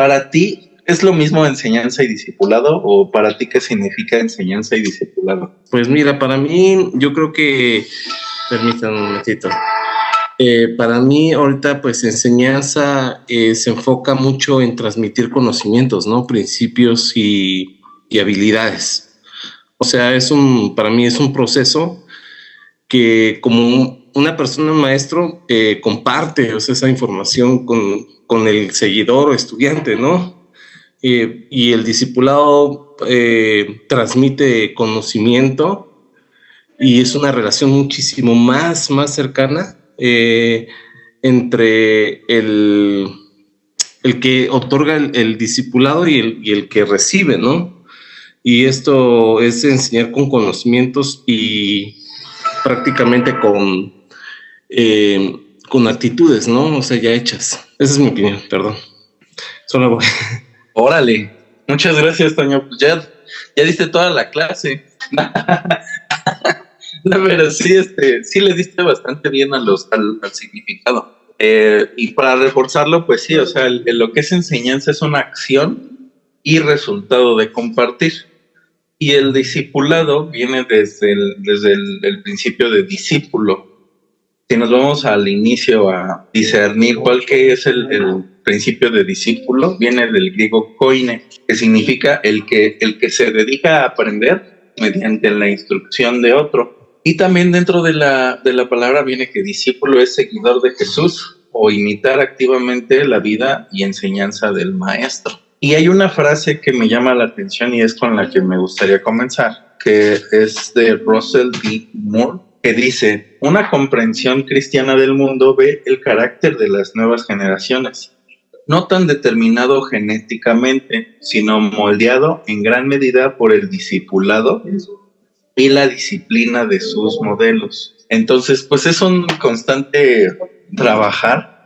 Para ti, ¿es lo mismo enseñanza y discipulado o para ti qué significa enseñanza y discipulado? Pues mira, para mí, yo creo que, permítanme un momentito. Para mí ahorita pues enseñanza se enfoca mucho en transmitir conocimientos, ¿no? Principios y habilidades. O sea, para mí es un proceso que como una persona, un maestro, comparte, o sea, esa información con el seguidor o estudiante, ¿no? Y el discipulado transmite conocimiento y es una relación muchísimo más cercana entre el que otorga el discipulado y el que recibe, ¿no? Y esto es enseñar con conocimientos y prácticamente con actitudes, ¿no? O sea, ya hechas. Esa es mi opinión, perdón. Solo voy. Órale, muchas gracias, Toño. Pues ya diste toda la clase. No, pero sí, sí le diste bastante bien al significado. Y para reforzarlo, pues sí, o sea, lo que es enseñanza es una acción y resultado de compartir. Y el discipulado viene desde el principio de discípulo. Si nos vamos al inicio a discernir cuál que es el principio de discípulo, viene del griego koine, que significa el que se dedica a aprender mediante la instrucción de otro. Y también dentro de la palabra viene que discípulo es seguidor de Jesús o imitar activamente la vida y enseñanza del maestro. Y hay una frase que me llama la atención y es con la que me gustaría comenzar, que es de Russell B. Moore, que dice: una comprensión cristiana del mundo ve el carácter de las nuevas generaciones, no tan determinado genéticamente, sino moldeado en gran medida por el discipulado y la disciplina de sus modelos. Entonces, pues es un constante trabajar,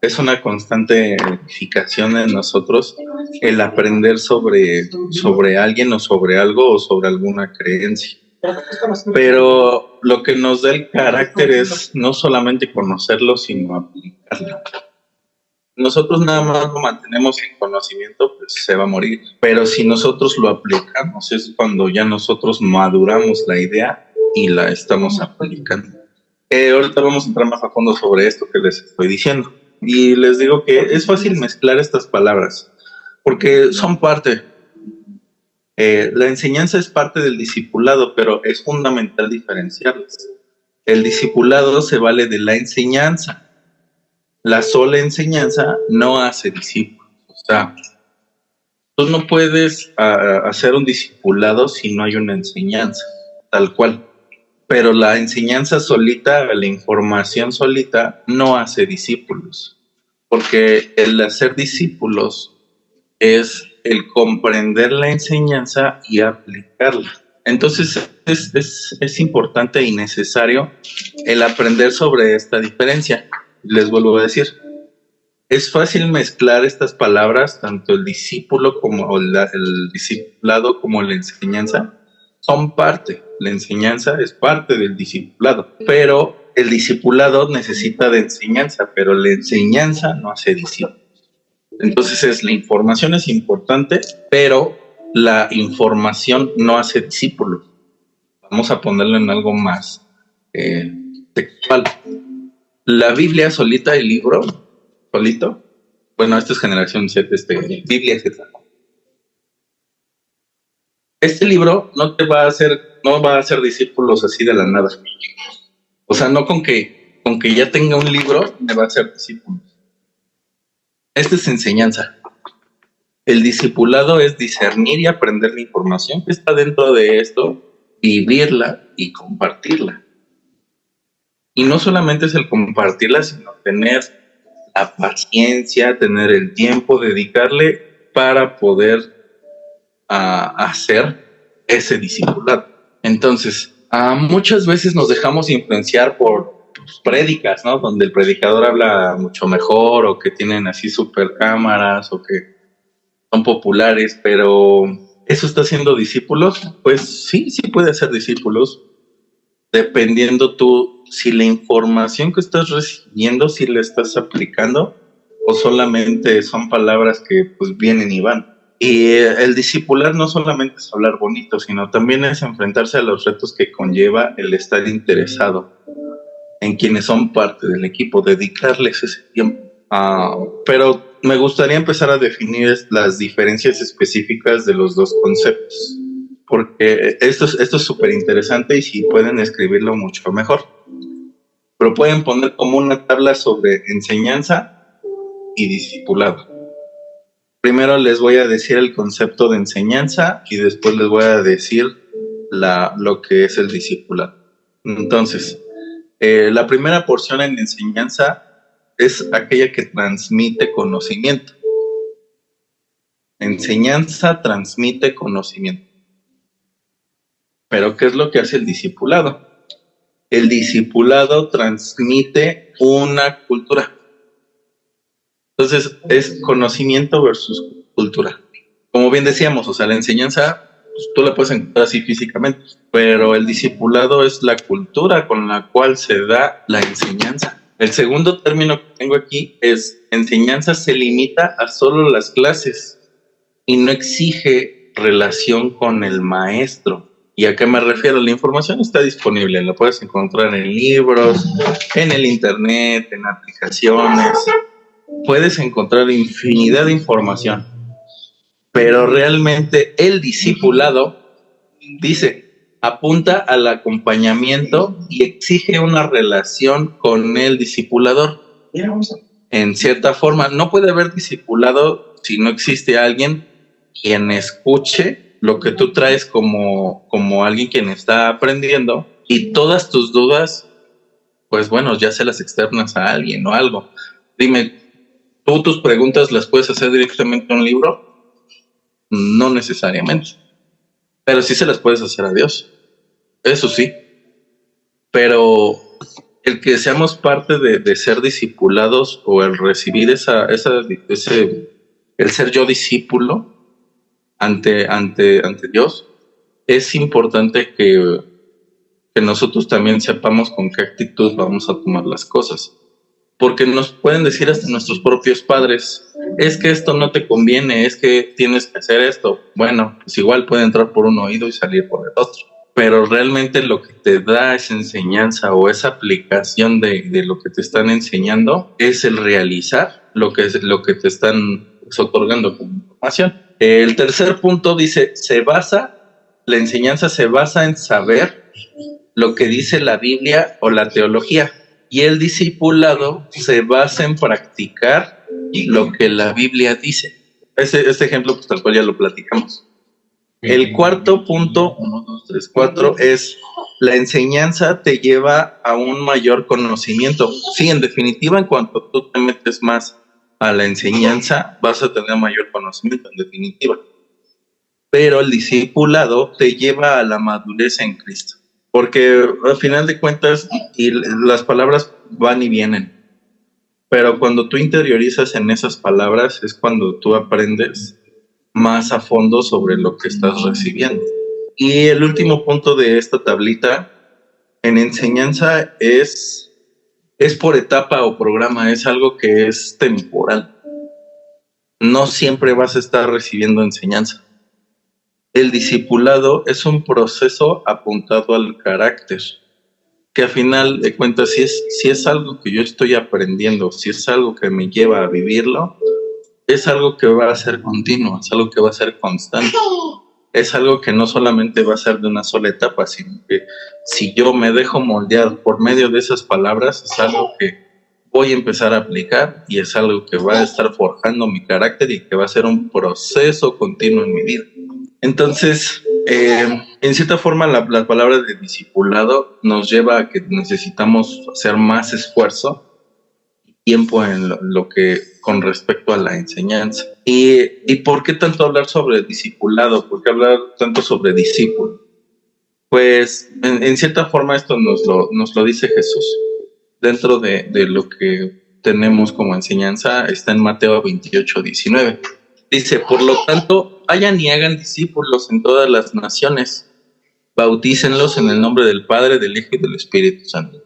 es una constante edificación en nosotros el aprender sobre alguien o sobre algo o sobre alguna creencia. Pero lo que nos da el carácter es no solamente conocerlo, sino aplicarlo. Nosotros nada más lo mantenemos en conocimiento, pues se va a morir. Pero si nosotros lo aplicamos, es cuando ya nosotros maduramos la idea y la estamos aplicando. Ahorita vamos a entrar más a fondo sobre esto que les estoy diciendo. Y les digo que es fácil mezclar estas palabras, porque son parte. La enseñanza es parte del discipulado, pero es fundamental diferenciarlas. El discipulado se vale de la enseñanza. La sola enseñanza no hace discípulos. O sea, tú no puedes hacer un discipulado si no hay una enseñanza, tal cual. Pero la enseñanza solita, la información solita, no hace discípulos. Porque el hacer discípulos es el comprender la enseñanza y aplicarla. Entonces es importante y necesario el aprender sobre esta diferencia. Les vuelvo a decir, es fácil mezclar estas palabras, tanto el discípulo como el discipulado como la enseñanza son parte. La enseñanza es parte del discipulado, pero el discipulado necesita de enseñanza, pero la enseñanza no hace discípulo. Entonces la información es importante, pero la información no hace discípulos. Vamos a ponerlo en algo más textual. La Biblia solita, el libro solito, bueno, esta es generación Z, Biblia Z. Este libro no va a hacer discípulos así de la nada. O sea, no con que ya tenga un libro me va a hacer discípulos. Esta es enseñanza. El discipulado es discernir y aprender la información que está dentro de esto, vivirla y compartirla. Y no solamente es el compartirla, sino tener la paciencia, tener el tiempo, dedicarle para poder hacer ese discipulado. Entonces, muchas veces nos dejamos influenciar por prédicas, ¿no? Donde el predicador habla mucho mejor o que tienen así super cámaras o que son populares, pero ¿eso está haciendo discípulos? Pues sí puede hacer discípulos, dependiendo tú si la información que estás recibiendo, si la estás aplicando o solamente son palabras que pues vienen y van. Y el discipular no solamente es hablar bonito, sino también es enfrentarse a los retos que conlleva el estar interesado en quienes son parte del equipo, dedicarles ese tiempo. Pero me gustaría empezar a definir las diferencias específicas de los dos conceptos, porque esto es súper interesante y si pueden escribirlo mucho mejor. Pero pueden poner como una tabla sobre enseñanza y discipulado. Primero les voy a decir el concepto de enseñanza y después les voy a decir lo que es el discipulado. Entonces, la primera porción en enseñanza es aquella que transmite conocimiento. Enseñanza transmite conocimiento. Pero ¿qué es lo que hace el discipulado? El discipulado transmite una cultura. Entonces, es conocimiento versus cultura. Como bien decíamos, o sea, la enseñanza, pues, tú la puedes encontrar así físicamente, pero el discipulado es la cultura con la cual se da la enseñanza. El segundo término que tengo aquí es enseñanza se limita a solo las clases y no exige relación con el maestro. ¿Y a qué me refiero? La información está disponible, la puedes encontrar en libros, en el internet, en aplicaciones. Puedes encontrar infinidad de información, pero realmente el discipulado dice, apunta al acompañamiento y exige una relación con el discipulador. En cierta forma, no puede haber discipulado si no existe alguien quien escuche lo que tú traes como alguien quien está aprendiendo y todas tus dudas, pues bueno, ya se las externas a alguien o algo. Dime, ¿tú tus preguntas las puedes hacer directamente en un libro? No necesariamente, pero sí se las puedes hacer a Dios, eso sí. Pero el que seamos parte de ser discipulados o el recibir el ser yo discípulo ante Dios, es importante que nosotros también sepamos con qué actitud vamos a tomar las cosas. Porque nos pueden decir hasta nuestros propios padres, es que esto no te conviene, es que tienes que hacer esto. Bueno, pues igual puede entrar por un oído y salir por el otro. Pero realmente lo que te da esa enseñanza o esa aplicación de lo que te están enseñando es el realizar lo que te están otorgando como información. El tercer punto dice, la enseñanza se basa en saber lo que dice la Biblia o la teología. Y el discipulado se basa en practicar lo que la Biblia dice. Este ejemplo, pues tal cual ya lo platicamos. El cuarto punto, 1, 2, 3, 4, es la enseñanza te lleva a un mayor conocimiento. Sí, en definitiva, en cuanto tú te metes más a la enseñanza, vas a tener mayor conocimiento, en definitiva. Pero el discipulado te lleva a la madurez en Cristo. Porque al final de cuentas, y las palabras van y vienen, pero cuando tú interiorizas en esas palabras es cuando tú aprendes más a fondo sobre lo que estás recibiendo. Y el último punto de esta tablita, en enseñanza es por etapa o programa, es algo que es temporal. No siempre vas a estar recibiendo enseñanza. El discipulado es un proceso apuntado al carácter, que a final de cuentas, si es algo que yo estoy aprendiendo, si es algo que me lleva a vivirlo, es algo que va a ser continuo, es algo que va a ser constante. Es algo que no solamente va a ser de una sola etapa, sino que si yo me dejo moldear por medio de esas palabras, es algo que voy a empezar a aplicar y es algo que va a estar forjando mi carácter y que va a ser un proceso continuo en mi vida. Entonces, en cierta forma, la palabra de discipulado nos lleva a que necesitamos hacer más esfuerzo y tiempo en lo que con respecto a la enseñanza. ¿Y por qué tanto hablar sobre discipulado? ¿Por qué hablar tanto sobre discípulo? Pues, en cierta forma, esto nos lo dice Jesús. Dentro de lo que tenemos como enseñanza, está en Mateo 28:19. Dice, por lo tanto, vayan y hagan discípulos en todas las naciones, bautícenlos en el nombre del Padre, del Hijo y del Espíritu Santo.